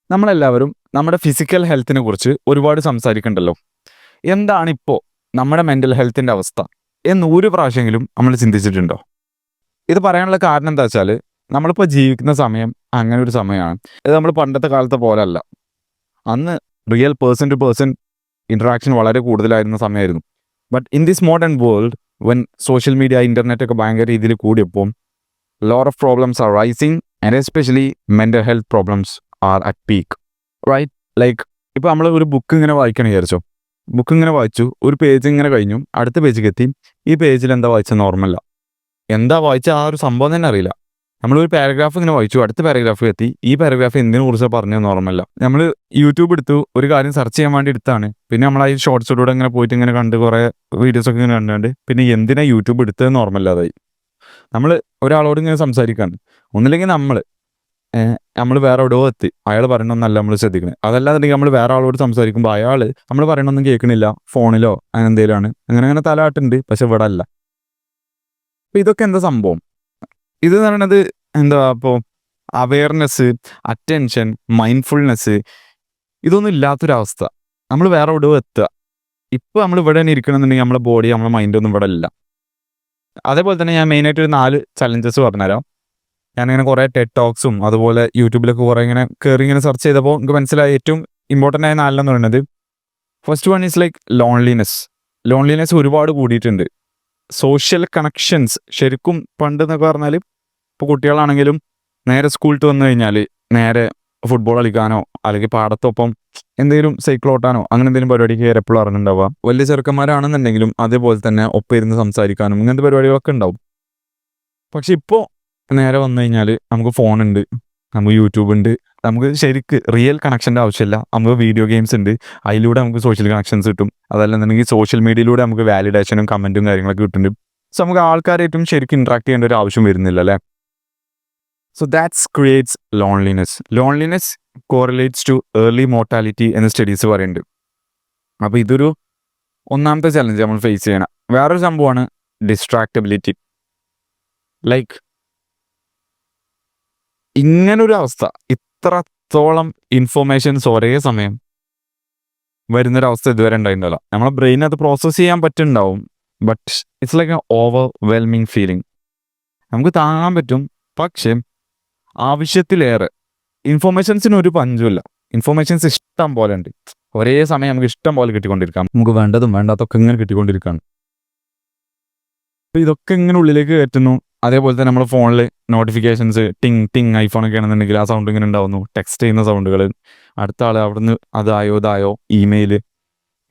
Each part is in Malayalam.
നമ്മളെല്ലാവരും നമ്മുടെ ഫിസിക്കൽ ഹെൽത്തിനെ കുറിച്ച് ഒരുപാട് സംസാരിക്കണ്ടല്ലോ. എന്താണ് ഇപ്പോൾ നമ്മുടെ മെൻ്റൽ ഹെൽത്തിൻ്റെ അവസ്ഥ എന്ന് ഒരു പ്രാവശ്യമെങ്കിലും നമ്മൾ ചിന്തിച്ചിട്ടുണ്ടോ? ഇത് പറയാനുള്ള കാരണം എന്താ വെച്ചാൽ, നമ്മളിപ്പോൾ ജീവിക്കുന്ന സമയം അങ്ങനെ ഒരു സമയമാണ്. ഇത് നമ്മൾ പണ്ടത്തെ കാലത്തെ പോലെ അല്ല. അന്ന് real person to person interaction വളരെ കൂടുതലായിരുന്ന സമയമായിരുന്നു. But in this modern world, when social media internet ഒക്കെ ഭയങ്കര രീതിയിൽ കൂടിയപ്പോൾ lot of problems are rising and especially mental health problems are at peak, right? Like ഇപ്പോൾ നമ്മൾ ഒരു ബുക്ക് ഇങ്ങനെ വായിക്കണം വിചാരിച്ചോ. ബുക്ക് ഇങ്ങനെ വായിച്ചു, ഒരു പേജ് ഇങ്ങനെ കഴിഞ്ഞു, അടുത്ത പേജിലേക്ക് എത്തി. ഈ പേജിൽ എന്താ വായിച്ചത് ഓർമ്മയില്ല, എന്താ വായിച്ച ആ ഒരു സംഭവം തന്നെ അറിയില്ല. നമ്മളൊരു പാരഗ്രാഫ് ഇങ്ങനെ വായിച്ചു, അടുത്ത പാരഗ്രാഫ് എത്തി, ഈ പാരഗ്രാഫ് എന്തിനെ കുറിച്ച് പറഞ്ഞതെന്ന് ഓർമ്മയില്ല. നമ്മൾ യൂട്യൂബ് എടുത്തു, ഒരു കാര്യം സെർച്ച് ചെയ്യാൻ വേണ്ടി എടുത്താണ്, പിന്നെ നമ്മൾ ആ ഷോർട്സിലൂടെ ഇങ്ങനെ പോയിട്ട് ഇങ്ങനെ കണ്ട് കുറേ വീഡിയോസൊക്കെ ഇങ്ങനെ കണ്ടുകൊണ്ട് പിന്നെ എന്തിനാ യൂട്യൂബ് എടുത്തതെന്ന് ഓർമ്മയില്ലാതായി. നമ്മൾ ഒരാളോട് ഇങ്ങനെ സംസാരിക്കാണ്, ഒന്നില്ലെങ്കിൽ നമ്മൾ വേറെ എവിടെയോ എത്തി, അയാൾ പറയണമെന്നല്ല നമ്മൾ ശ്രദ്ധിക്കുന്നത്. അതല്ലാന്നുണ്ടെങ്കിൽ നമ്മൾ വേറെ ആളോട് സംസാരിക്കുമ്പോൾ അയാൾ നമ്മൾ പറയണമൊന്നും കേൾക്കണില്ല, ഫോണിലോ അങ്ങനെ എന്തെങ്കിലുമാണ്, അങ്ങനെ തലാട്ടുണ്ട്, പക്ഷെ ഇവിടെ അല്ല. അപ്പോൾ ഇതൊക്കെ എന്താ സംഭവം? ഇത് എന്ന് പറയുന്നത് എന്താ, അപ്പോൾ അവെയർനെസ്, അറ്റൻഷൻ, മൈൻഡ്ഫുൾനെസ്, ഇതൊന്നും ഇല്ലാത്തൊരവസ്ഥ. നമ്മൾ വേറെ എവിടെയോ എത്തുക. ഇപ്പോൾ നമ്മൾ ഇവിടെ തന്നെ ഇരിക്കണമെന്നുണ്ടെങ്കിൽ നമ്മളെ ബോഡി, നമ്മളെ മൈൻഡൊന്നും ഇവിടെ ഇല്ല. അതേപോലെ തന്നെ ഞാൻ മെയിനായിട്ട് ഒരു 4 ചലഞ്ചസ് പറഞ്ഞുതരാം. ഞാനിങ്ങനെ കുറേ ടെഡ് ടോക്സും അതുപോലെ യൂട്യൂബിലൊക്കെ കുറേ ഇങ്ങനെ കയറി ഇങ്ങനെ സെർച്ച് ചെയ്തപ്പോൾ എനിക്ക് മനസ്സിലായ ഏറ്റവും ഇമ്പോർട്ടൻ്റ് ആയ 4 എന്ന് പറയുന്നത്, first one is like loneliness ഒരുപാട് കൂടിയിട്ടുണ്ട്. സോഷ്യൽ കണക്ഷൻസ് ശരിക്കും പണ്ട് എന്നൊക്കെ പറഞ്ഞാൽ, ഇപ്പോൾ കുട്ടികളാണെങ്കിലും നേരെ സ്കൂളിൽ വന്നു കഴിഞ്ഞാൽ നേരെ ഫുട്ബോൾ കളിക്കാനോ അല്ലെങ്കിൽ പാടത്തൊപ്പം എന്തെങ്കിലും സൈക്കിൾ ഓട്ടാനോ അങ്ങനെ എന്തെങ്കിലും പരിപാടിക്ക് എപ്പോഴും ഇറങ്ങുന്നുണ്ടാവുക. വലിയ ചെറുക്കന്മാരാണെന്നുണ്ടെങ്കിലും അതേപോലെ തന്നെ ഒപ്പം ഇരുന്ന് സംസാരിക്കാനും ഇങ്ങനത്തെ പരിപാടികളൊക്കെ ഉണ്ടാവും. പക്ഷെ ഇപ്പോൾ നേരെ വന്നു കഴിഞ്ഞാൽ നമുക്ക് ഫോണുണ്ട്, നമുക്ക് യൂട്യൂബ് ഉണ്ട്, നമുക്ക് ശരിക്ക് റിയൽ കണക്ഷൻ്റെ ആവശ്യമില്ല. നമുക്ക് വീഡിയോ ഗെയിംസ് ഉണ്ട്, അതിലൂടെ നമുക്ക് സോഷ്യൽ കണക്ഷൻസ് കിട്ടും. അതല്ലെന്നുണ്ടെങ്കിൽ സോഷ്യൽ മീഡിയയിലൂടെ നമുക്ക് വാലിഡേഷനും കമൻറ്റും കാര്യങ്ങളൊക്കെ കിട്ടുന്നുണ്ട്. സോ നമുക്ക് ആൾക്കാരായിട്ടും ശരിക്കും ഇൻട്രാക്ട് ചെയ്യേണ്ട ഒരു ആവശ്യം വരുന്നില്ല അല്ലേ. So that's creates loneliness correlates to early mortality എന്ന് സ്റ്റഡീസ് പറയുന്നുണ്ട്. അപ്പോൾ ഇതൊരു ഒന്നാമത്തെ ചലഞ്ച് നമ്മൾ ഫേസ് ചെയ്യണം. വേറൊരു സംഭവമാണ് ഡിസ്ട്രാക്റ്റബിലിറ്റി. ലൈക്ക് ഇങ്ങനൊരു അവസ്ഥ, ഇത്രത്തോളം ഇൻഫോർമേഷൻസ് ഒരേ സമയം വരുന്നൊരവസ്ഥ ഇതുവരെ ഉണ്ടായിട്ടുണ്ടല്ലോ. നമ്മളെ ബ്രെയിൻ അത് പ്രോസസ്സ് ചെയ്യാൻ പറ്റുന്നുണ്ടാവും, but it's like a overwhelming feeling. നമുക്ക് താങ്ങാൻ പറ്റും, പക്ഷേ ആവശ്യത്തിലേറെ ഇൻഫോർമേഷൻസിന് ഒരു പഞ്ചുമില്ല. ഇൻഫോർമേഷൻസ് ഇഷ്ടം പോലെ ഉണ്ട്, ഒരേ സമയം നമുക്ക് ഇഷ്ടം പോലെ കിട്ടിക്കൊണ്ടിരിക്കാം. നമുക്ക് വേണ്ടതും വേണ്ടാത്തൊക്കെ ഇങ്ങനെ കിട്ടിക്കൊണ്ടിരിക്കുകയാണ്. അപ്പോൾ ഇതൊക്കെ ഇങ്ങനെ ഉള്ളിലേക്ക് കയറ്റുന്നു. അതേപോലെ തന്നെ നമ്മുടെ ഫോണിൽ നോട്ടിഫിക്കേഷൻസ് ടിങ് ഐഫോണൊക്കെ ആണെന്നുണ്ടെങ്കിൽ ആ സൗണ്ട് ഇങ്ങനെ ഉണ്ടാവുന്നു, ടെക്സ്റ്റ് ചെയ്യുന്ന സൗണ്ടുകൾ, അടുത്ത ആൾ അവിടുന്ന് ഇതായോ ഇമെയിൽ,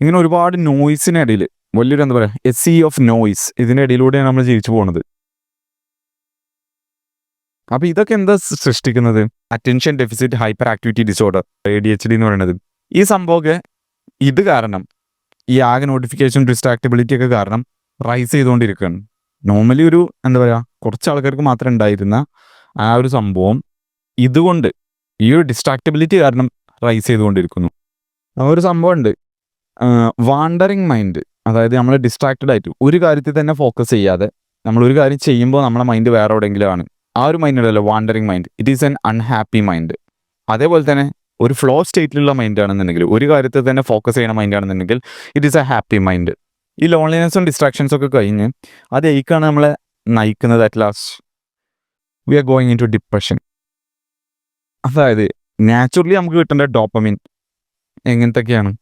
ഇങ്ങനെ ഒരുപാട് നോയ്സിനിടയിൽ വലിയൊരു എന്താ പറയുക, എ സീ ഓഫ് നോയ്സ്, ഇതിൻ്റെ ഇടയിലൂടെയാണ് നമ്മൾ ജീവിച്ചു പോകുന്നത്. അപ്പോൾ ഇതൊക്കെ എന്താ സൃഷ്ടിക്കുന്നത്? Attention deficit hyper activity disorder, ADHD എന്ന് പറയുന്നത്. ഈ സംഭവമൊക്കെ ഇത് കാരണം, ഈ ആകെ നോട്ടിഫിക്കേഷൻ ഡിസ്ട്രാക്റ്റബിലിറ്റി ഒക്കെ കാരണം റൈസ് ചെയ്തുകൊണ്ടിരിക്കുകയാണ്. നോർമലി ഒരു എന്താ പറയുക, കുറച്ച് ആൾക്കാർക്ക് മാത്രം ഉണ്ടായിരുന്ന ആ ഒരു സംഭവം ഇതുകൊണ്ട്, ഈ ഒരു ഡിസ്ട്രാക്റ്റബിലിറ്റി കാരണം റൈസ് ചെയ്തുകൊണ്ടിരിക്കുന്നു. ആ ഒരു സംഭവം ഉണ്ട്, വാണ്ടറിങ് മൈൻഡ്. അതായത് നമ്മൾ ഡിസ്ട്രാക്റ്റഡ് ആയിട്ട് ഒരു കാര്യത്തിൽ തന്നെ ഫോക്കസ് ചെയ്യാതെ നമ്മളൊരു കാര്യം ചെയ്യുമ്പോൾ നമ്മളെ മൈൻഡ് വേറെ എവിടെയെങ്കിലും ആണ്. ആ ഒരു മൈൻഡ് ഉണ്ടല്ലോ, wandering mind, it is N unhappy mind. അതേപോലെ തന്നെ ഒരു ഫ്ലോ സ്റ്റേറ്റിലുള്ള മൈൻഡ് ആണെന്നുണ്ടെങ്കിൽ, ഒരു കാര്യത്തിൽ തന്നെ ഫോക്കസ് ചെയ്യുന്ന മൈൻഡ് ആണെന്നുണ്ടെങ്കിൽ it is a happy mind. ഈ ലോൺലിനെസ്സും ഡിസ്ട്രാക്ഷൻസും ഒക്കെ കഴിഞ്ഞ് അത് ഏക്കാണ് നമ്മളെ നയിക്കുന്നത്. At last we are going in to depression. അതായത് നാച്ചുറലി നമുക്ക് കിട്ടേണ്ട ഡോപ്പമിൻ എങ്ങനത്തെയൊക്കെയാണ്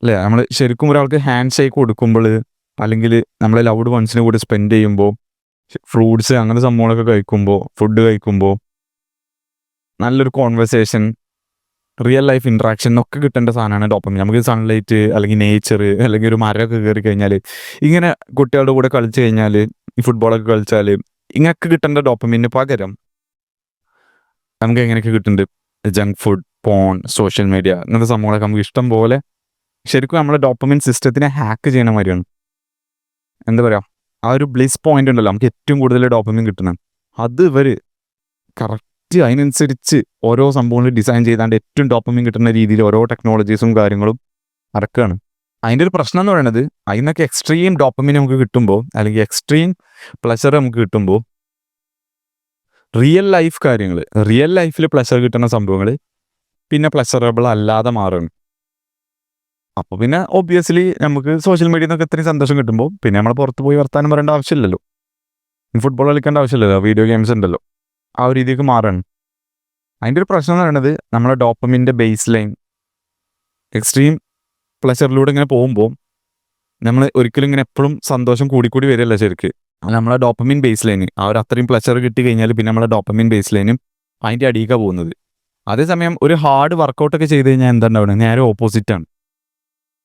അല്ലേ? നമ്മൾ ശരിക്കും ഒരാൾക്ക് ഹാൻഡ് ഷേക്ക് കൊടുക്കുമ്പോൾ, അല്ലെങ്കിൽ നമ്മളെ ലവ്ഡ് വൺസിന് കൂടി സ്പെൻഡ് ചെയ്യുമ്പോൾ, ഫ്രൂട്ട്സ് അങ്ങനെ സംഭവങ്ങളൊക്കെ കഴിക്കുമ്പോൾ, ഫുഡ് കഴിക്കുമ്പോൾ, നല്ലൊരു കോൺവെർസേഷൻ, റിയൽ ലൈഫ് ഇൻട്രാക്ഷൻ ഒക്കെ കിട്ടേണ്ട സാധനമാണ് ഡോപ്പമിൻ. നമുക്ക് സൺലൈറ്റ് അല്ലെങ്കിൽ നേച്ചർ അല്ലെങ്കിൽ ഒരു മരമൊക്കെ കയറി കഴിഞ്ഞാൽ, ഇങ്ങനെ കുട്ടികളുടെ കൂടെ കളിച്ച് കഴിഞ്ഞാൽ, ഈ ഫുട്ബോളൊക്കെ കളിച്ചാൽ ഇങ്ങനെയൊക്കെ കിട്ടേണ്ട ഡോപ്പമിന് പകരം നമുക്ക് എങ്ങനെയൊക്കെ കിട്ടുന്നുണ്ട്? Junk food, porn, social media, അങ്ങനത്തെ സംഭവങ്ങളൊക്കെ നമുക്ക് ഇഷ്ടം പോലെ ശരിക്കും നമ്മുടെ ഡോപ്പമിൻ സിസ്റ്റത്തിനെ ഹാക്ക് ചെയ്യണ മാതിരിയാണ്. എന്താ പറയുക, ആ ഒരു ബ്ലിസ് പോയിന്റ് ഉണ്ടല്ലോ, നമുക്ക് ഏറ്റവും കൂടുതൽ ഡോപ്പമിൻ കിട്ടുന്നത്, അത് ഇവർ കറക്റ്റ് അതിനനുസരിച്ച് ഓരോ സംഭവങ്ങൾ ഡിസൈൻ ചെയ്താണ്ട് ഏറ്റവും ഡോപ്പമിൻ കിട്ടുന്ന രീതിയിൽ ഓരോ ടെക്നോളജീസും കാര്യങ്ങളും ഇറക്കുകയാണ്. അതിൻ്റെ ഒരു പ്രശ്നം എന്ന് പറയുന്നത്, അതിനൊക്കെ എക്സ്ട്രീം ഡോപ്പമിൻ നമുക്ക് കിട്ടുമ്പോൾ, അല്ലെങ്കിൽ എക്സ്ട്രീം പ്ലഷർ നമുക്ക് കിട്ടുമ്പോൾ, റിയൽ ലൈഫ് കാര്യങ്ങൾ, റിയൽ ലൈഫിൽ പ്ലഷർ കിട്ടുന്ന സംഭവങ്ങൾ പിന്നെ പ്ലഷറബിൾ അല്ലാതെ മാറുകയാണ്. അപ്പോൾ പിന്നെ ഒബ്വിയസ്ലി നമുക്ക് സോഷ്യൽ മീഡിയയിൽ നിന്നൊക്കെ ഇത്രയും സന്തോഷം കിട്ടുമ്പോൾ പിന്നെ നമ്മൾ പുറത്ത് പോയി വർത്താനം പറയേണ്ട ആവശ്യമില്ലല്ലോ, ഫുട്ബോൾ കളിക്കേണ്ട ആവശ്യമില്ലല്ലോ, വീഡിയോ ഗെയിംസ് ഉണ്ടല്ലോ, ആ ഒരു രീതിക്ക് മാറുകയാണ്. അതിൻ്റെ ഒരു പ്രശ്നം എന്ന് പറയുന്നത് നമ്മളെ ഡോപ്പമിൻ്റെ ബേസ് ലൈൻ എക്സ്ട്രീം പ്ലഷറിലൂടെ ഇങ്ങനെ പോകുമ്പോൾ നമ്മൾ ഒരിക്കലും ഇങ്ങനെ എപ്പോഴും സന്തോഷം കൂടിക്കൂടി വരില്ല ശരിക്ക്. നമ്മളെ ഡോപ്പമിൻ ബേസ് ലൈന് ആ ഒരു അത്രയും പ്ലഷർ കിട്ടി കഴിഞ്ഞാൽ പിന്നെ നമ്മളെ ഡോപ്പമിൻ ബേസ് ലൈനും അതിൻ്റെ അടിയിലാണ് പോകുന്നത്. അതേസമയം ഒരു ഹാർഡ് വർക്കൗട്ടൊക്കെ ചെയ്ത് കഴിഞ്ഞാൽ എന്താ ഉണ്ടാവുന്നത്, നേരെ ഓപ്പോസിറ്റാണ്.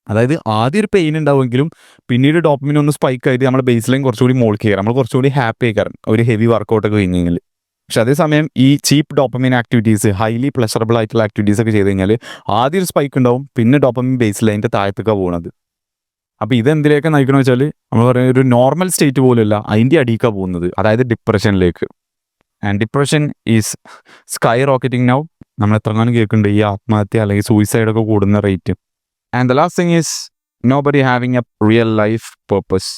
അതായത് ആദ്യം ഒരു പെയിൻ ഉണ്ടാവുമെങ്കിലും പിന്നീട് ഡോപ്പമിൻ ഒന്ന് സ്പൈക്ക് ആയിട്ട് നമ്മുടെ ബേസ് ലൈൻ കുറച്ചുകൂടി മോൾ കയറാം, നമ്മൾ കുറച്ചുകൂടി ഹാപ്പി ആയിക്കാറും ഒരു ഹെവി വർക്കൗട്ടൊക്കെ കഴിഞ്ഞ് കഴിഞ്ഞാൽ. പക്ഷെ അതേസമയം ഈ ചീപ്പ് ഡോപ്പമിൻ ആക്ടിവിറ്റീസ്, ഹൈലി പ്ലഷറബിൾ ആയിട്ടുള്ള ആക്ടിവിറ്റീസ് ഒക്കെ ചെയ്ത് കഴിഞ്ഞാൽ ആദ്യം ഒരു സ്പൈക്ക് ഉണ്ടാവും, പിന്നെ ഡോപ്പമിൻ ബേസ് ലൈൻ്റെ താഴത്തേക്കാണ് പോകുന്നത്. അപ്പോൾ ഇതെന്തിലേക്ക് നയിക്കണമെന്ന് വെച്ചാൽ നമ്മൾ പറയുന്ന ഒരു നോർമൽ സ്റ്റേറ്റ് പോലുമല്ല, അതിൻ്റെ അടിയിലേക്കാണ് പോകുന്നത്, അതായത് ഡിപ്രഷനിലേക്ക്. And depression is skyrocketing now. നമ്മൾ എത്രങ്ങാനും കേൾക്കുന്നുണ്ട് ഈ ആത്മഹത്യ അല്ലെങ്കിൽ സൂയിസൈഡൊക്കെ കൂടുന്ന rate. And the last thing is nobody having a real life purpose.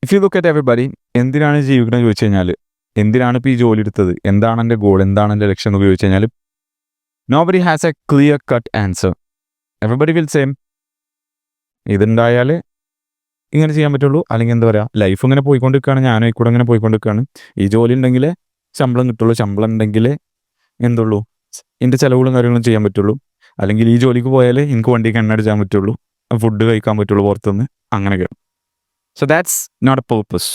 If you look at everybody, എന്തിനാണ് ജീവിക്കണമെന്ന് ചോദിച്ചു കഴിഞ്ഞാൽ, എന്തിനാണ് ഇപ്പോൾ ഈ ജോലി എടുത്തത്, എന്താണ് എൻ്റെ ഗോൾ, എന്താണ് എൻ്റെ ലക്ഷ്യം എന്ന് ചോദിച്ചു കഴിഞ്ഞാൽ nobody has a clear cut answer. Everybody will same, ഇതുണ്ടായാൽ ഇങ്ങനെ ചെയ്യാൻ പറ്റുള്ളൂ, അല്ലെങ്കിൽ എന്താ പറയുക, ലൈഫ് ഇങ്ങനെ പോയിക്കൊണ്ടിരിക്കുകയാണ്, ഞാനും ഈ കൂടെ ഇങ്ങനെ പോയിക്കൊണ്ടിരിക്കുകയാണ്, ഈ ജോലി ഉണ്ടെങ്കിൽ ശമ്പളം കിട്ടുള്ളൂ, ശമ്പളം ഉണ്ടെങ്കിൽ എന്തുള്ളൂ എൻ്റെ ചിലവുകളും കാര്യങ്ങളും ചെയ്യാൻ പറ്റുള്ളൂ, അല്ലെങ്കിൽ ഈ ജോലിക്ക് പോയാൽ എനിക്ക് വണ്ടിക്ക് എണ്ണ അടിച്ചാൻ പറ്റുള്ളൂ, ഫുഡ് കഴിക്കാൻ പറ്റുള്ളൂ പുറത്തുനിന്ന്, അങ്ങനെയൊക്കെ. So that's not a purpose,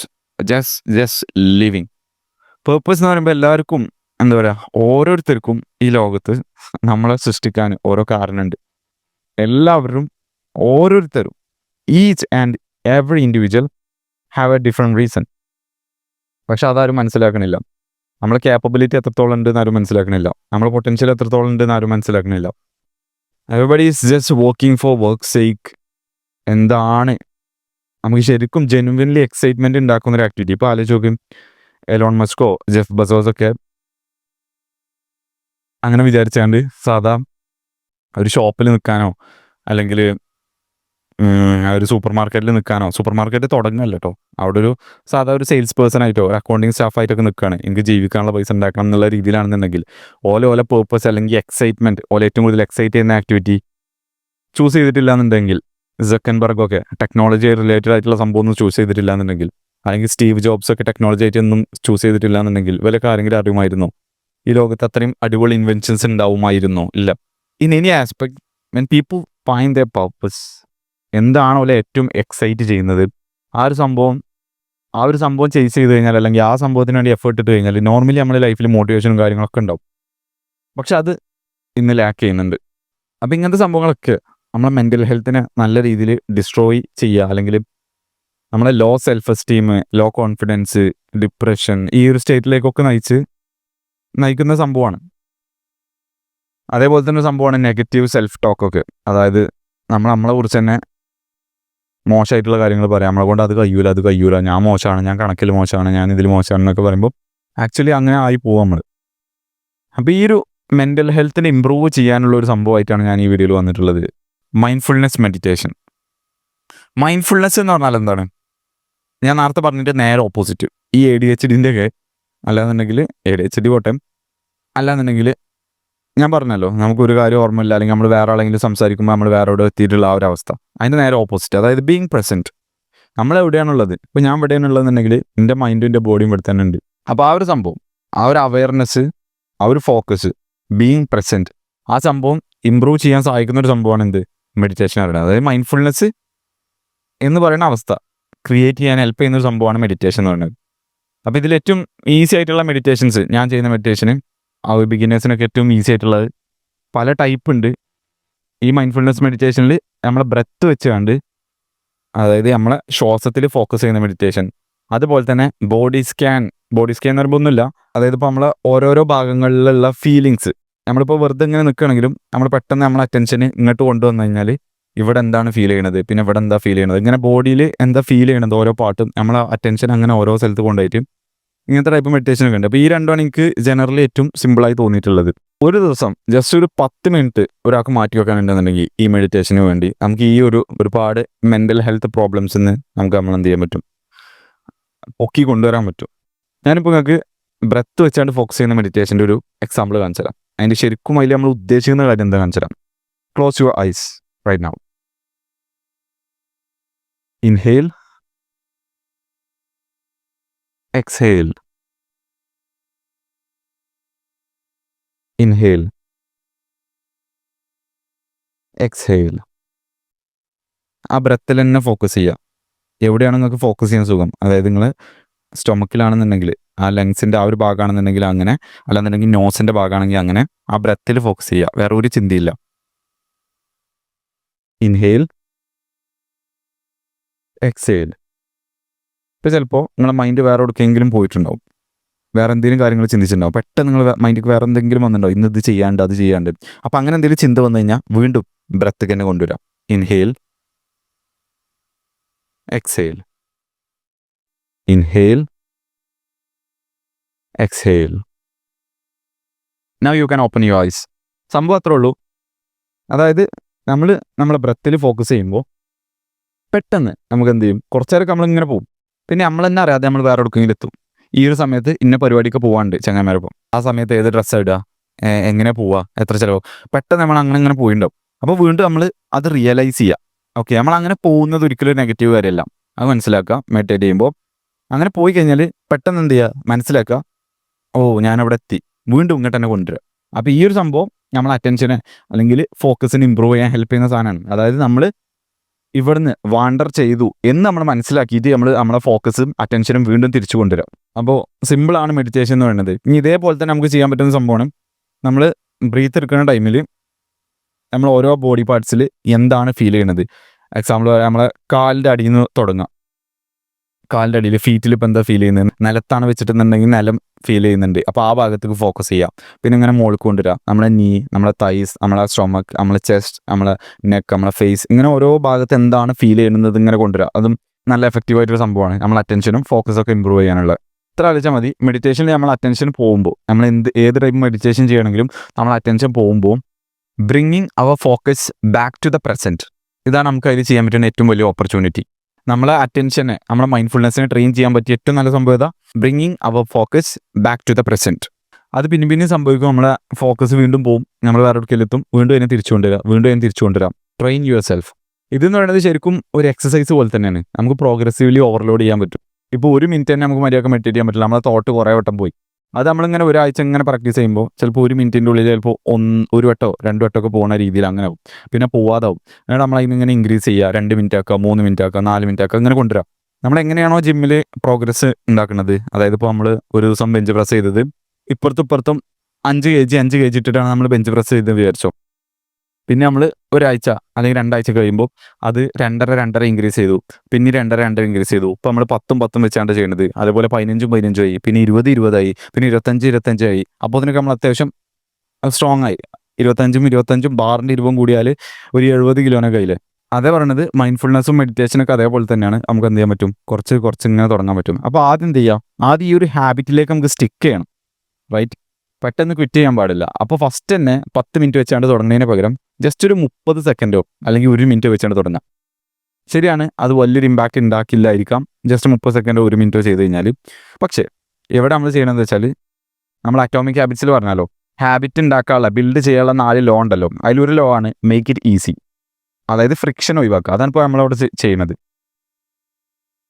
just living. Purpose എന്ന് പറയുമ്പോൾ എല്ലാവർക്കും എന്താ പറയുക, ഓരോരുത്തർക്കും ഈ ലോകത്ത് നമ്മളെ സൃഷ്ടിക്കാൻ ഓരോ കാരണമുണ്ട്. എല്ലാവരും ഓരോരുത്തരും each and every individual have A different reason. പക്ഷെ അതാരും മനസ്സിലാക്കണില്ല. നമ്മളെ ക്യാപ്പബിലിറ്റി എത്രത്തോളം ഉണ്ടെന്ന് ആരും മനസ്സിലാക്കണില്ല, നമ്മളെ പൊട്ടൻഷ്യൽ എത്രത്തോളം ഉണ്ടെന്ന് ആരും മനസ്സിലാക്കണില്ല. Everybody is just working for work sake. എന്താണ് നമുക്ക് ശരിക്കും ജെനുവിൻലി എക്സൈറ്റ്മെൻറ്റ് ഉണ്ടാക്കുന്ന ഒരു ആക്ടിവിറ്റി? ഇപ്പോൾ ആലോചിച്ച് നോക്കും, എലോൺ മസ്കോ ജെഫ് ബസോസൊക്കെ അങ്ങനെ വിചാരിച്ചാണ്ട് സാധാ ഒരു ഷോപ്പിൽ നിൽക്കാനോ അല്ലെങ്കിൽ ഒരു സൂപ്പർ മാർക്കറ്റിൽ നിൽക്കാനോ, സൂപ്പർ മാർക്കറ്റ് തുടങ്ങുകയല്ല കേട്ടോ, അവിടെ ഒരു സാധാ ഒരു സെയിൽസ് പേഴ്സൺ ആയിട്ടോ ഒരു അക്കൗണ്ടിങ് സ്റ്റാഫായിട്ടൊക്കെ നിൽക്കുകയാണ്, എനിക്ക് ജീവിക്കാനുള്ള പൈസ ഉണ്ടാക്കണം എന്നുള്ള രീതിയിലാണെന്നുണ്ടെങ്കിൽ ഓല പേർപ്പസ് അല്ലെങ്കിൽ എക്സൈറ്റ്മെൻറ്റ്, ഏറ്റവും കൂടുതൽ എക്സൈറ്റ് ചെയ്യുന്ന ആക്ടിവിറ്റി ചൂസ് ചെയ്തിട്ടില്ല എന്നുണ്ടെങ്കിൽ, സക്കൻബർഗൊക്കെ ടെക്നോളജി റിലേറ്റഡ് ആയിട്ടുള്ള സംഭവം ഒന്നും ചൂസ് ചെയ്തിട്ടില്ല എന്നുണ്ടെങ്കിൽ, അല്ലെങ്കിൽ സ്റ്റീവ് ജോബ്സ് ഒക്കെ ടെക്നോളജി ആയിട്ട് ഒന്നും ചൂസ് ചെയ്തിട്ടില്ല എന്നുണ്ടെങ്കിൽ വിലക്ക് ആരെങ്കിലും അറിയുമായിരുന്നോ? ഈ ലോകത്ത് അത്രയും അടിപൊളി ഇൻവെൻഷൻസ് ഉണ്ടാവുമായിരുന്നോ? ഇല്ല. In any aspect when people find their purpose, എന്താണോ ഏറ്റവും എക്സൈറ്റ് ചെയ്യുന്നത്, ആ ഒരു സംഭവം ചേസ് ചെയ്ത് കഴിഞ്ഞാൽ, അല്ലെങ്കിൽ ആ സംഭവത്തിന് വേണ്ടി എഫേർട്ട് ഇട്ട് കഴിഞ്ഞാൽ നോർമലി നമ്മുടെ ലൈഫിൽ മോട്ടിവേഷനും കാര്യങ്ങളൊക്കെ ഉണ്ടാവും. പക്ഷെ അത് ഇന്ന് ലാക്ക് ചെയ്യുന്നുണ്ട്. അപ്പോൾ ഇങ്ങനത്തെ സംഭവങ്ങളൊക്കെ നമ്മളെ മെൻ്റൽ ഹെൽത്തിനെ നല്ല രീതിയിൽ ഡിസ്ട്രോയ് ചെയ്യുക, അല്ലെങ്കിൽ നമ്മളെ low self esteem, low confidence, depression, ഈ ഒരു സ്റ്റേറ്റിലേക്കൊക്കെ നയിക്കുന്ന സംഭവമാണ്. അതേപോലെ തന്നെ ഒരു സംഭവമാണ് നെഗറ്റീവ് സെൽഫ് ടോക്കൊക്കെ. അതായത് നമ്മളെ കുറിച്ച് തന്നെ മോശമായിട്ടുള്ള കാര്യങ്ങൾ പറയാം, നമ്മളെ കൊണ്ട് അത് കഴിയൂല, ഞാൻ മോശമാണ്, ഞാൻ കണക്കിൽ മോശമാണ്, ഞാൻ ഇതിൽ മോശമാണ് എന്നൊക്കെ പറയുമ്പോൾ ആക്ച്വലി അങ്ങനെ ആയി പോകും നമ്മൾ. അപ്പോൾ ഈ ഒരു മെൻ്റൽ ഹെൽത്തിനെ ഇമ്പ്രൂവ് ചെയ്യാനുള്ള ഒരു സംഭവമായിട്ടാണ് ഞാൻ ഈ വീഡിയോയിൽ വന്നിട്ടുള്ളത്, മൈൻഡ്ഫുൾനെസ് മെഡിറ്റേഷൻ. മൈൻഡ്ഫുൾനെസ് എന്ന് പറഞ്ഞാൽ എന്താണ്? ഞാൻ നേരത്തെ പറഞ്ഞിട്ട് നേരെ ഓപ്പോസിറ്റ്. ഈ ADHDൻ്റെ ഒക്കെ അല്ലാന്നുണ്ടെങ്കിൽ ADHD പോട്ടെ, അല്ലാന്നുണ്ടെങ്കിൽ ഞാൻ പറഞ്ഞല്ലോ നമുക്കൊരു കാര്യം ഓർമ്മയില്ല, അല്ലെങ്കിൽ നമ്മൾ വേറെ ആളെങ്കിലും സംസാരിക്കുമ്പോൾ നമ്മൾ വേറെ എവിടെ എത്തിയിട്ടുള്ള ആ ഒരു അവസ്ഥ, അതിൻ്റെ നേരെ ഓപ്പോസിറ്റ്. അതായത് ബീങ് പ്രസൻറ്റ്. നമ്മളെവിടെയാണുള്ളത്, ഇപ്പോൾ ഞാൻ എവിടെയാണുള്ളതെന്നുണ്ടെങ്കിൽ എൻ്റെ മൈൻഡും എൻ്റെ ബോഡിയും ഇവിടെ തന്നെ ഉണ്ട്. അപ്പോൾ ആ ഒരു സംഭവം, ആ ഒരു അവയർനെസ്, ആ ഒരു ഫോക്കസ്, ബീങ് പ്രസൻറ്റ്, ആ സംഭവം ഇമ്പ്രൂവ് ചെയ്യാൻ സഹായിക്കുന്ന ഒരു സംഭവമാണ് എന്ത്? മെഡിറ്റേഷൻ പറയുന്നത്. അതായത് മൈൻഡ്ഫുൾനെസ് എന്ന് പറയുന്ന അവസ്ഥ ക്രിയേറ്റ് ചെയ്യാൻ ഹെൽപ്പ് ചെയ്യുന്ന ഒരു സംഭവമാണ് മെഡിറ്റേഷൻ എന്ന് പറയുന്നത്. അപ്പോൾ ഇതിൽ ഏറ്റവും ഈസി ആയിട്ടുള്ള മെഡിറ്റേഷൻസ്, ഞാൻ ചെയ്യുന്ന മെഡിറ്റേഷന് ആ ബിഗിനേഴ്സിനൊക്കെ ഏറ്റവും ഈസി ആയിട്ടുള്ളത്, പല ടൈപ്പ് ഉണ്ട്. ഈ മൈൻഡ്ഫുൾനെസ് മെഡിറ്റേഷനിൽ നമ്മളെ ബ്രെത്ത് വെച്ച് കണ്ട്, അതായത് നമ്മളെ ശ്വാസത്തിൽ ഫോക്കസ് ചെയ്യുന്ന മെഡിറ്റേഷൻ. അതുപോലെ തന്നെ ബോഡി സ്കാൻ എന്ന് പറയുമ്പോൾ ഒന്നുമില്ല, അതായത് ഇപ്പോൾ നമ്മളെ ഓരോരോ ഭാഗങ്ങളിലുള്ള ഫീലിങ്സ്, നമ്മളിപ്പോൾ വെറുതെ ഇങ്ങനെ നിൽക്കുകയാണെങ്കിലും നമ്മൾ പെട്ടെന്ന് നമ്മളെ അറ്റൻഷന് ഇങ്ങോട്ട് കൊണ്ടുവന്നു കഴിഞ്ഞാൽ ഇവിടെ എന്താണ് ഫീൽ ചെയ്യണത്, പിന്നെ ഇവിടെ എന്താ ഫീൽ ചെയ്യണത്, ഇങ്ങനെ ബോഡിയിൽ എന്താ ഫീൽ ചെയ്യണത്, ഓരോ പാട്ടും നമ്മളെ അറ്റൻഷൻ അങ്ങനെ ഓരോ സ്ഥലത്ത് കൊണ്ടുപോയിട്ട് ഇങ്ങനത്തെ ടൈപ്പ് മെഡിറ്റേഷൻ ഒക്കെ ഉണ്ട്. അപ്പോൾ ഈ രണ്ടുമാണ് എനിക്ക് ജനറലി ഏറ്റവും സിമ്പിളായി തോന്നിയിട്ടുള്ളത്. ഒരു ദിവസം ജസ്റ്റ് ഒരു 10 മിനിറ്റ് ഒരാൾക്ക് മാറ്റി വെക്കാനുണ്ടെന്നുണ്ടെങ്കിൽ ഈ മെഡിറ്റേഷന് വേണ്ടി നമുക്ക് ഈ ഒരുപാട് മെൻ്റൽ ഹെൽത്ത് പ്രോബ്ലംസിൽ നിന്ന് നമുക്ക് നമ്മൾ എന്ത് ചെയ്യാൻ പറ്റും, പൊക്കി കൊണ്ടുവരാൻ പറ്റും. ഞാനിപ്പോൾ നിങ്ങൾക്ക് ബ്രെത്ത് വെച്ചാണ്ട് ഫോക്കസ് ചെയ്യുന്ന മെഡിറ്റേഷൻ്റെ ഒരു എക്സാമ്പിൾ കാണിച്ചു തരാം. അതിൻ്റെ ശരിക്കും അതിൽ നമ്മൾ ഉദ്ദേശിക്കുന്ന കാര്യം എന്താ കാണിച്ചു തരാം. Close your eyes right now. Inhale, exhale, inhale, exhale. ആ ബ്രെത്തിൽ തന്നെ ഫോക്കസ് ചെയ്യുക. എവിടെയാണ് നിങ്ങൾക്ക് ഫോക്കസ് ചെയ്യാൻ സുഖം, അതായത് നിങ്ങൾ സ്റ്റൊമക്കിലാണെന്നുണ്ടെങ്കിൽ ആ ലങ്സിൻ്റെ ആ ഒരു ഭാഗമാണെന്നുണ്ടെങ്കിൽ അങ്ങനെ, അല്ലാന്നുണ്ടെങ്കിൽ നോസിൻ്റെ ഭാഗമാണെങ്കിൽ അങ്ങനെ ആ ബ്രെത്തിൽ ഫോക്കസ് ചെയ്യുക, വേറെ ഒരു ചിന്തയില്ല. Inhale, exhale. ഇപ്പോൾ ചിലപ്പോൾ നിങ്ങളുടെ മൈൻഡ് വേറെ എവിടേക്കെങ്കിലും പോയിട്ടുണ്ടാവും, വേറെ എന്തെങ്കിലും കാര്യങ്ങൾ ചിന്തിച്ചിട്ടുണ്ടാവും. പെട്ടെന്ന് നിങ്ങൾ മൈൻഡിൽ വേറെ എന്തെങ്കിലും വന്നിട്ടുണ്ടാവും, ഇന്ന് ഇത് ചെയ്യാണ്ട് അത് ചെയ്യാണ്ട്. അപ്പോൾ അങ്ങനെ എന്തെങ്കിലും ചിന്ത വന്നു കഴിഞ്ഞാൽ വീണ്ടും ബ്രെത്ത് തന്നെ കൊണ്ടുവരാം. Inhale, exhale, inhale, exhale. Now you can open your eyes. സംഭവം അത്രേ ഉള്ളൂ. അതായത് നമ്മളെ ബ്രെത്തിൽ ഫോക്കസ് ചെയ്യുമ്പോൾ പെട്ടെന്ന് നമുക്ക് എന്ത് ചെയ്യും, കുറച്ച് നേരമൊക്കെ നമ്മളിങ്ങനെ പോകും, പിന്നെ നമ്മൾ തന്നെ അറിയാതെ നമ്മൾ വേറെ എവിടെയെങ്കിലും എത്തും. ഈ ഒരു സമയത്ത് ഇന്ന പരിപാടിക്ക് പോകാണ്ട് ചങ്ങായിമാരൊപ്പം, ആ സമയത്ത് ഏത് ഡ്രസ്സാണ് ഇടുക, എങ്ങനെ പോവുക, എത്ര ചിലവ്, പെട്ടെന്ന് നമ്മൾ അങ്ങനെ പോയിണ്ടാവും. അപ്പോൾ വീണ്ടും നമ്മൾ അത് റിയലൈസ് ചെയ്യുക. ഓക്കെ, നമ്മൾ അങ്ങനെ പോകുന്നത് ഒരിക്കലും ഒരു നെഗറ്റീവ് കാര്യമല്ല, അത് മനസ്സിലാക്കുക. മെഡിറ്റേറ്റ് ചെയ്യുമ്പോൾ അങ്ങനെ പോയി കഴിഞ്ഞാൽ പെട്ടെന്ന് എന്ത് ചെയ്യുക, മനസ്സിലാക്കുക, ഓ ഞാനവിടെ എത്തി, വീണ്ടും ഇങ്ങോട്ട് തന്നെ കൊണ്ടുവരിക. അപ്പോൾ ഈ ഒരു സംഭവം നമ്മൾ അറ്റൻഷനെ അല്ലെങ്കിൽ ഫോക്കസിന് ഇമ്പ്രൂവ് ചെയ്യാൻ ഹെൽപ്പ് ചെയ്യുന്ന സാധനമാണ്. അതായത് നമ്മൾ ഇവിടുന്ന് വാണ്ടർ ചെയ്തു എന്ന് നമ്മൾ മനസ്സിലാക്കിയിട്ട് നമ്മളെ ഫോക്കസും അറ്റൻഷനും വീണ്ടും തിരിച്ചു കൊണ്ടുവരാം. അപ്പോൾ സിമ്പിളാണ് മെഡിറ്റേഷൻ എന്ന് പറയുന്നത്. ഇനി ഇതേപോലെ തന്നെ നമുക്ക് ചെയ്യാൻ പറ്റുന്ന സംഭവമാണ്, നമ്മൾ ബ്രീത്ത് എടുക്കുന്ന ടൈമിൽ നമ്മൾ ഓരോ ബോഡി പാർട്സിൽ എന്താണ് ഫീൽ ചെയ്യുന്നത്. എക്സാമ്പിൾ നമ്മളെ കാലിൻ്റെ അടിയിൽ നിന്ന് തുടങ്ങാം. കാലിൻ്റെ അടിയിൽ ഫീറ്റിൽ ഇപ്പോൾ എന്താ ഫീൽ ചെയ്യുന്നത്, നിലത്താണ് വെച്ചിട്ടുണ്ടെങ്കിൽ നിലം ഫീൽ ചെയ്യുന്നുണ്ട്, അപ്പോൾ ആ ഭാഗത്തേക്ക് ഫോക്കസ് ചെയ്യാം. പിന്നെ ഇങ്ങനെ മുകളിൽ കൊണ്ടുവരാം, നമ്മളെ നീ, നമ്മളെ തൈസ്, നമ്മളെ സ്റ്റൊമക്ക്, നമ്മളെ ചെസ്റ്റ്, നമ്മളെ നെക്ക്, നമ്മളെ ഫേസ്, ഇങ്ങനെ ഓരോ ഭാഗത്ത് എന്താണ് ഫീൽ ചെയ്യുന്നത് ഇങ്ങനെ കൊണ്ടുവരാം. അതും നല്ല എഫക്റ്റീവായിട്ടൊരു സംഭവമാണ് നമ്മൾ അറ്റൻഷനും ഫോക്കസൊക്കെ ഇമ്പ്രൂവ് ചെയ്യാനുള്ളത്. ഇത്ര ആലോചിച്ചാൽ മതി. മെഡിറ്റേഷനിൽ നമ്മൾ അറ്റൻഷൻ പോകുമ്പോൾ, നമ്മൾ ഏത് ടൈപ്പ് മെഡിറ്റേഷൻ ചെയ്യണമെങ്കിലും നമ്മൾ അറ്റൻഷൻ പോകുമ്പോൾ bringing our focus back to the present, ഇതാണ് നമുക്ക് അതിൽ ചെയ്യാൻ പറ്റുന്ന ഏറ്റവും വലിയ ഓപ്പർച്യൂണിറ്റി. നമ്മളെ അറ്റൻഷനെ, നമ്മളെ മൈൻഡ്ഫുൾനെസ്സിനെ ട്രെയിൻ ചെയ്യാൻ പറ്റിയ ഏറ്റവും നല്ല സംഭവം ഇതാ, bringing our focus back to the present. അത് പിന്നെ സംഭവിക്കും, നമ്മളെ ഫോക്കസ് വീണ്ടും പോവും, നമ്മൾ വേറെ എവിടേക്കെത്തും, വീണ്ടും അതിനെ തിരിച്ചു കൊണ്ടുവരാം, വീണ്ടും അതിനെ തിരിച്ചു കൊണ്ടുവരാം. Train your self. ഇതെന്ന് പറയുന്നത് ശരിക്കും ഒരു എക്സസൈസ് പോലെ തന്നെയാണ്. നമുക്ക് പ്രോഗ്രസീവ്ലി ഓവർലോഡ് ചെയ്യാൻ പറ്റും. ഇപ്പോൾ 1 മിനിറ്റ് തന്നെ നമുക്ക് മര്യാദ മെഡിറ്റേറ്റ് ചെയ്യാൻ പറ്റില്ല, നമ്മളെ തോട്ട് കുറേ വട്ടം പോയി. അത് നമ്മളിങ്ങനെ ഒരാഴ്ച ഇങ്ങനെ പ്രാക്ടീസ് ചെയ്യുമ്പോൾ ചിലപ്പോൾ 1 മിനിറ്റിൻ്റെ ഉള്ളിൽ ചിലപ്പോൾ 1 വട്ടോ 2 വട്ടമൊക്കെ പോകുന്ന രീതിയിൽ അങ്ങനെ ആവും, പിന്നെ പോവാതാവും. എന്നിട്ട് നമ്മളതിങ്ങനെ ഇൻക്രീസ് ചെയ്യുക, 2 മിനിറ്റ് ആക്കുക, 3 മിനിറ്റ് ആക്കുക, 4 മിനിറ്റ് ആക്കുക, ഇങ്ങനെ കൊണ്ടുവരാം. നമ്മളെങ്ങനെയാണോ ജിമ്മിൽ പ്രോഗ്രസ് ഉണ്ടാക്കുന്നത്, അതായത് ഇപ്പോൾ നമ്മൾ ഒരു ദിവസം ബെഞ്ച് പ്രസ് ചെയ്തത് ഇപ്പുറത്തും 5 kg ഇട്ടിട്ടാണ് നമ്മൾ ബെഞ്ച് പ്രസ് ചെയ്ത് വിചാരിച്ചോ, പിന്നെ നമ്മൾ ഒരാഴ്ച അല്ലെങ്കിൽ 2 ആഴ്ച കഴിയുമ്പോൾ അത് 2.5 ഇൻക്രീസ് ചെയ്തു, പിന്നെ 2.5 ഇൻക്രീസ് ചെയ്തു. ഇപ്പോൾ നമ്മൾ 10 വെച്ചാണ് ചെയ്യുന്നത്. അതുപോലെ 15 ആയി, പിന്നെ 20 ആയി, പിന്നെ 25 ആയി. അപ്പോൾ അതിനൊക്കെ നമ്മൾ അത്യാവശ്യം സ്ട്രോങ് ആയി. 25 ബാറിൻ്റെ 20 കൂടിയാൽ ഒരു 70 കിലോനെ കയ്യിൽ. അതേ പറയുന്നത് മൈൻഡ്ഫുൾനെസ്സും മെഡിറ്റേഷനൊക്കെ അതേപോലെ തന്നെയാണ്. നമുക്ക് എന്ത് ചെയ്യാൻ പറ്റും, കുറച്ച് ഇങ്ങനെ തുടങ്ങാൻ പറ്റും. അപ്പോൾ ആദ്യം എന്ത് ചെയ്യാം, ആദ്യം ഈ ഒരു ഹാബിറ്റിലേക്ക് നമുക്ക് സ്റ്റിക്ക് ചെയ്യണം, റൈറ്റ്? പെട്ടെന്ന് ക്വിറ്റ് ചെയ്യാൻ പാടില്ല. അപ്പോൾ ഫസ്റ്റ് തന്നെ 10 മിനിറ്റ് വെച്ചാണ്ട് തുടങ്ങുന്നതിന് പകരം ജസ്റ്റ് ഒരു 30 സെക്കൻഡോ അല്ലെങ്കിൽ 1 മിനിറ്റ് വെച്ചാണ്ട് തുടങ്ങാം. ശരിയാണ്, അത് വലിയൊരു ഇമ്പാക്റ്റ് ഉണ്ടാക്കില്ലായിരിക്കാം ജസ്റ്റ് 30 സെക്കൻഡോ 1 മിനിറ്റോ ചെയ്ത് കഴിഞ്ഞാൽ. പക്ഷേ എവിടെ നമ്മൾ ചെയ്യണമെന്ന് വെച്ചാൽ, നമ്മൾ അറ്റോമിക് ഹാബിറ്റ്സിൽ പറഞ്ഞാലോ, ഹാബിറ്റ് ഉണ്ടാക്കാനുള്ള ബിൽഡ് ചെയ്യാനുള്ള 4 ലോ ഉണ്ടല്ലോ, അതിലൊരു ലോ ആണ് മേക്ക് ഇറ്റ് ഈസി. അതായത് ഫ്രിക്ഷൻ ഒഴിവാക്കുക. അതാണ് ഇപ്പോൾ നമ്മളവിടെ ചെയ്യുന്നത്.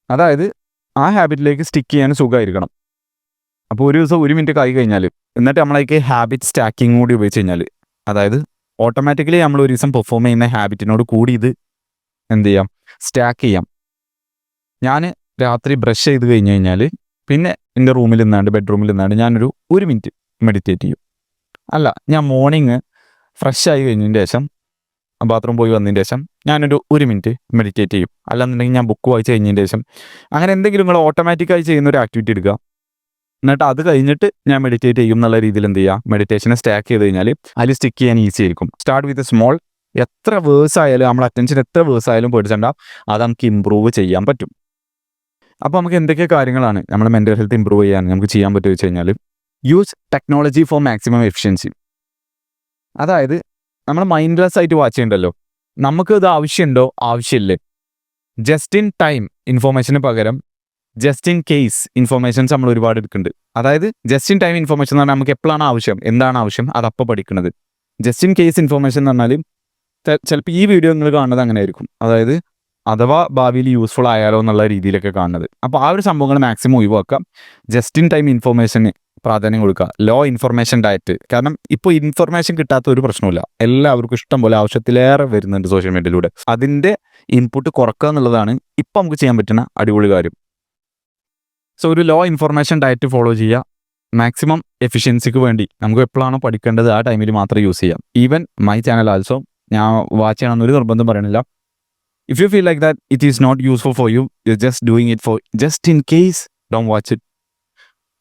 അതായത് ആ ഹാബിറ്റിലേക്ക് സ്റ്റിക്ക് ചെയ്യാൻ സുഖമായിരിക്കണം. അപ്പോൾ ഒരു ദിവസം 1 മിനിറ്റ് ആയി കഴിഞ്ഞാൽ, എന്നിട്ട് നമ്മളേക്ക് ഹാബിറ്റ് സ്റ്റാക്കിങ് കൂടി ഉപയോഗിച്ച് കഴിഞ്ഞാൽ, അതായത് ഓട്ടോമാറ്റിക്കലി നമ്മൾ ഒരു ദിവസം പെർഫോം ചെയ്യുന്ന ഹാബിറ്റിനോട് കൂടി ഇത് എന്ത് ചെയ്യാം, സ്റ്റാക്ക് ചെയ്യാം. ഞാൻ രാത്രി ബ്രഷ് ചെയ്ത് കഴിഞ്ഞ് കഴിഞ്ഞാൽ പിന്നെ എൻ്റെ ബെഡ്റൂമിൽ നിന്നാണ്ട് ഞാനൊരു 1 മിനിറ്റ് മെഡിറ്റേറ്റ് ചെയ്യും. അല്ല, ഞാൻ മോർണിംഗ് ഫ്രഷ് ആയി കഴിഞ്ഞതിന് ശേഷം, ബാത്റൂം പോയി വന്നതിന് ശേഷം ഞാനൊരു 1 മിനിറ്റ് മെഡിറ്റേറ്റ് ചെയ്യും. അല്ലാന്നുണ്ടെങ്കിൽ ഞാൻ ബുക്ക് വായിച്ച് കഴിഞ്ഞതിന് ശേഷം, അങ്ങനെ എന്തെങ്കിലും നിങ്ങൾ ഓട്ടോമാറ്റിക്കായി ചെയ്യുന്ന ഒരു ആക്ടിവിറ്റി എടുക്കുക. എന്നിട്ട് അത് കഴിഞ്ഞിട്ട് ഞാൻ മെഡിറ്റേറ്റ് ചെയ്യും എന്നുള്ള രീതിയിൽ എന്ത് ചെയ്യുക, മെഡിറ്റേഷനെ സ്റ്റാക്ക് ചെയ്ത് കഴിഞ്ഞാൽ അതിൽ സ്റ്റിക്ക് ചെയ്യാൻ ഈസി ആയിരിക്കും. Start with small. എത്ര വേഴ്സ് ആയാലും, നമ്മുടെ അറ്റൻഷൻ എത്ര വേഴ്സ് ആയാലും പേടിച്ചണ്ട, അത് നമുക്ക് ഇമ്പ്രൂവ് ചെയ്യാൻ പറ്റും. അപ്പോൾ നമുക്ക് എന്തൊക്കെ കാര്യങ്ങളാണ് നമ്മുടെ മെൻ്റൽ ഹെൽത്ത് ഇമ്പ്രൂവ് ചെയ്യാൻ നമുക്ക് ചെയ്യാൻ പറ്റുക വെച്ച് കഴിഞ്ഞാൽ, use technology for maximum efficiency. അതായത് നമ്മൾ മൈൻഡ്ലെസ് ആയിട്ട് വാച്ച് ചെയ്യണ്ടല്ലോ, നമുക്ക് ഇത് ആവശ്യമുണ്ടോ ആവശ്യമില്ലേ, ജസ്റ്റ് ഇൻ ടൈം ഇൻഫോർമേഷന് പകരം ജസ്റ്റ് ഇൻ കേസ് ഇൻഫർമേഷൻസ് നമ്മൾ ഒരുപാട് എടുക്കുന്നുണ്ട്. അതായത് ജസ്റ്റ് ഇൻ ടൈം ഇൻഫർമേഷൻ എന്ന് പറഞ്ഞാൽ നമുക്ക് എപ്പോഴാണ് ആവശ്യം, എന്താണ് ആവശ്യം, അതപ്പോൾ പഠിക്കുന്നത്. ജസ്റ്റ് ഇൻ കേസ് ഇൻഫർമേഷൻ എന്ന് പറഞ്ഞാൽ ചിലപ്പോൾ ഈ വീഡിയോ നിങ്ങൾ കാണുന്നത് അങ്ങനെ ആയിരിക്കും. അതായത് അഥവാ ഭാവിയിൽ യൂസ്ഫുൾ ആയാലോ എന്നുള്ള രീതിയിലൊക്കെ കാണുന്നത്. അപ്പോൾ ആ ഒരു സംഭവങ്ങൾ മാക്സിമം ഒഴിവാക്കാം. ജസ്റ്റ് ഇൻ ടൈം ഇൻഫർമേഷന് പ്രാധാന്യം കൊടുക്കുക. Low information diet. കാരണം ഇപ്പോൾ ഇൻഫർമേഷൻ കിട്ടാത്ത ഒരു പ്രശ്നമില്ല. എല്ലാവർക്കും ഇഷ്ടം പോലെ ആവശ്യത്തിലേറെ വരുന്നുണ്ട് സോഷ്യൽ മീഡിയയിലൂടെ. അതിൻ്റെ ഇൻപുട്ട് കുറക്കുക എന്നുള്ളതാണ് ഇപ്പം നമുക്ക് ചെയ്യാൻ പറ്റുന്ന അടിപൊളി കാര്യം. സോ ഒരു ലോ ഇൻഫർമേഷൻ ഡയറ്റ് ഫോളോ ചെയ്യുക. മാക്സിമം എഫിഷ്യൻസിക്ക് വേണ്ടി നമുക്ക് എപ്പോഴാണോ പഠിക്കേണ്ടത് ആ ടൈമിൽ മാത്രം യൂസ് ചെയ്യാം. ഈവൻ മൈ ചാനൽ ആൾസോ ഞാൻ വാച്ച് ചെയ്യണമെന്നൊരു നിർബന്ധം പറയണില്ല. If you feel like that it is not useful for you, you just doing it for just in case, don't watch it,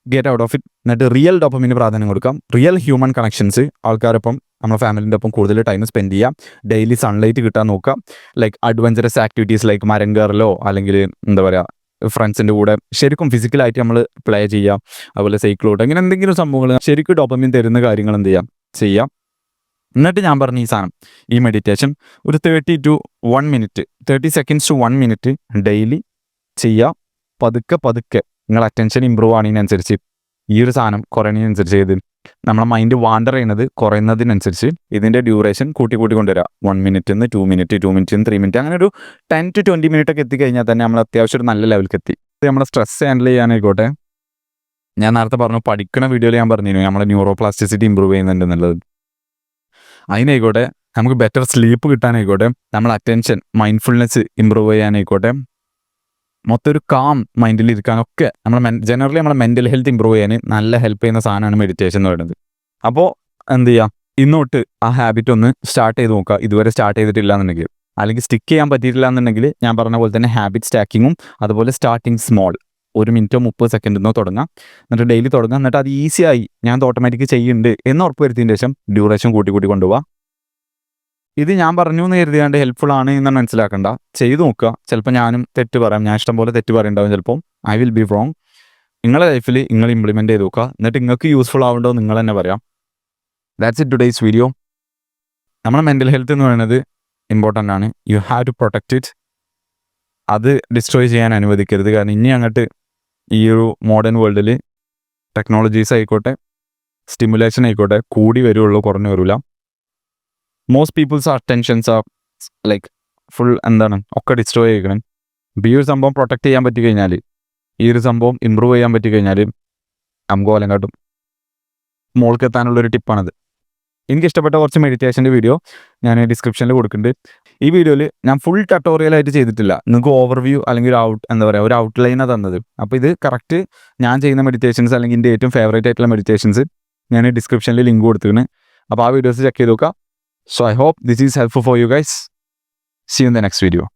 get out of it. എന്നിട്ട് റിയൽ ഡോപ്പമിന് പ്രാധാന്യം കൊടുക്കാം. റിയൽ ഹ്യൂമൻ കണക്ഷൻസ്, ആൾക്കാരൊപ്പം നമ്മുടെ ഫാമിലിൻ്റെ ഒപ്പം കൂടുതൽ ടൈം സ്പെൻഡ് ചെയ്യാം. ഡെയിലി സൺലൈറ്റ് കിട്ടാൻ നോക്കാം. ലൈക്ക് അഡ്വഞ്ചറസ് ആക്ടിവിറ്റീസ് ലൈക്ക് മരം കയറലോ അല്ലെങ്കിൽ എന്താ പറയുക ഫ്രണ്ട്സിൻ്റെ കൂടെ ശരിക്കും ഫിസിക്കലായിട്ട് നമ്മൾ പ്ലേ ചെയ്യാം. അതുപോലെ സൈക്കിളോട്ട് അങ്ങനെ എന്തെങ്കിലും സംഭവങ്ങൾ ശരിക്കും ഡോപ്പമിൻ തരുന്ന കാര്യങ്ങൾ എന്ത് ചെയ്യാം. എന്നിട്ട് ഞാൻ പറഞ്ഞ ഈ സാധനം, ഈ മെഡിറ്റേഷൻ ഒരു 30 to 1 minute 30 seconds to 1 minute daily ചെയ്യുക. പതുക്കെ നിങ്ങൾ അറ്റൻഷൻ ഇമ്പ്രൂവ് ആണതിനനുസരിച്ച് ഈ ഒരു സാധനം കുറയുന്നതിനനുസരിച്ച് നമ്മളെ മൈൻഡ് വാണ്ടർ ചെയ്യുന്നത് കുറയുന്നതിനനുസരിച്ച് ഇതിൻ്റെ ഡ്യൂറേഷൻ കൂട്ടി കൊണ്ടുവരിക. 1 minute 2 minute 2 minute 3 minute അങ്ങനെ ഒരു 10 to 20 minute ഒക്കെ എത്തിക്കഴിഞ്ഞാൽ തന്നെ നമ്മൾ അത്യാവശ്യം ഒരു നല്ല ലെവലിലേക്ക് എത്തി. നമ്മളെ സ്ട്രെസ് ഹാൻഡിൽ ചെയ്യാനായിക്കോട്ടെ. ഞാൻ നേരത്തെ പറഞ്ഞു പഠിക്കുന്ന വീഡിയോയിൽ ഞാൻ പറഞ്ഞിരുന്നു നമ്മളെ ന്യൂറോപ്ലാസ്റ്റിസിറ്റി ഇമ്പ്രൂവ് ചെയ്യുന്നുണ്ട് എന്നുള്ളത്. അതിനായിക്കോട്ടെ, നമുക്ക് ബെറ്റർ സ്ലീപ്പ് കിട്ടാനായിക്കോട്ടെ, നമ്മൾ അറ്റൻഷൻ മൈൻഡ്ഫുൾനെസ് ഇമ്പ്രൂവ് ചെയ്യാനായിക്കോട്ടെ, മൊത്തം ഒരു കാം മൈൻഡിൽ ഇരിക്കാനൊക്കെ ജനറലി നമ്മളെ മെൻ്റൽ ഹെൽത്ത് ഇമ്പ്രൂവ് ചെയ്യാൻ നല്ല ഹെൽപ്പ് ചെയ്യുന്ന സാധനമാണ് മെഡിറ്റേഷൻ എന്ന് പറയുന്നത്. അപ്പോൾ എന്ത് ചെയ്യുക, ഇന്നോട്ട് ആ ഹാബിറ്റ് ഒന്ന് സ്റ്റാർട്ട് ചെയ്ത് നോക്കുക. ഇതുവരെ സ്റ്റാർട്ട് ചെയ്തിട്ടില്ല എന്നുണ്ടെങ്കിൽ, അല്ലെങ്കിൽ സ്റ്റിക്ക് ചെയ്യാൻ പറ്റിയിട്ടില്ല എന്നുണ്ടെങ്കിൽ ഞാൻ പറഞ്ഞ പോലെ തന്നെ ഹാബിറ്റ് സ്റ്റാക്കിങ്ങും അതുപോലെ സ്റ്റാർട്ടിങ് സ്മോൾ 1 minute 30 സെക്കൻഡിൽ തുടങ്ങാം. എന്നിട്ട് ഡെയിലി തുടങ്ങാം. എന്നിട്ട് അത് ഈസിയായി ഞാൻ ഓട്ടോമാറ്റിക് ചെയ്യുന്നുണ്ട് എന്ന് ഉറപ്പ് വരുത്തിയതിന് ശേഷം ഡ്യൂറേഷൻ കൂട്ടി കൊണ്ടുപോകാം. ഇത് ഞാൻ പറഞ്ഞു എന്ന് കരുതിയാണ്ട് ഹെൽപ്ഫുൾ ആണ് എന്ന് മനസ്സിലാക്കണ്ട, ചെയ്തു നോക്കുക. ചിലപ്പോൾ ഞാനും തെറ്റ് പറയാം, ഞാൻ ഇഷ്ടം പോലെ തെറ്റ് പറയുണ്ടാവും. ചിലപ്പോൾ ഐ വിൽ ബി റോങ്. നിങ്ങളുടെ ലൈഫിൽ നിങ്ങൾ ഇംപ്ലിമെൻറ്റ് ചെയ്ത് നോക്കുക. എന്നിട്ട് നിങ്ങൾക്ക് യൂസ്ഫുൾ ആവുണ്ടോ നിങ്ങൾ തന്നെ പറയാം. That's it today's video. നമ്മുടെ മെൻ്റൽ ഹെൽത്ത് എന്ന് പറയുന്നത് ഇമ്പോർട്ടൻ്റ് ആണ്. You have to protect it. അത് ഡിസ്ട്രോയ് ചെയ്യാൻ അനുവദിക്കരുത്. കാരണം ഇനി അങ്ങോട്ട് ഈ ഒരു മോഡേൺ വേൾഡിൽ ടെക്നോളജീസ് ആയിക്കോട്ടെ, സ്റ്റിമുലേഷൻ ആയിക്കോട്ടെ കൂടി വരുള്ളൂ, കുറഞ്ഞു വരില്ല. Most people's attentions are like full ഒക്കെ ഡിസ്ട്രോയ് ചെയ്യണം. ഈ ഒരു സംഭവം പ്രൊട്ടക്റ്റ് ചെയ്യാൻ പറ്റി കഴിഞ്ഞാൽ, ഈ ഒരു സംഭവം ഇമ്പ്രൂവ് ചെയ്യാൻ പറ്റി കഴിഞ്ഞാൽ നമുക്ക് കോലം കാട്ടും. മോൾക്ക് എത്താനുള്ളൊരു ടിപ്പാണത്. എനിക്ക് ഇഷ്ടപ്പെട്ട കുറച്ച് മെഡിറ്റേഷൻ്റെ വീഡിയോ ഞാൻ ഡിസ്ക്രിപ്ഷനിൽ കൊടുക്കുന്നുണ്ട്. ഈ വീഡിയോയിൽ ഞാൻ ഫുൾ ട്യൂട്ടോറിയലായിട്ട് ചെയ്തിട്ടില്ല. നിങ്ങൾക്ക് ഓവർവ്യൂ അല്ലെങ്കിൽ ഒരു ഔട്ട്ലൈനാണ് തന്നത്. അപ്പോൾ ഇത് കറക്റ്റ് ഞാൻ ചെയ്യുന്ന മെഡിറ്റേഷൻസ് അല്ലെങ്കിൽ എൻ്റെ ഏറ്റവും ഫേവറേറ്റ് ആയിട്ടുള്ള മെഡിറ്റേഷൻസ് ഞാൻ ഡിസ്ക്രിപ്ഷനിൽ ലിങ്ക് കൊടുത്തിരുന്നു. അപ്പോൾ ആ വീഡിയോസ് ചെക്ക് ചെയ്ത് നോക്കുക. So I hope this is helpful for you guys. See you in the next video.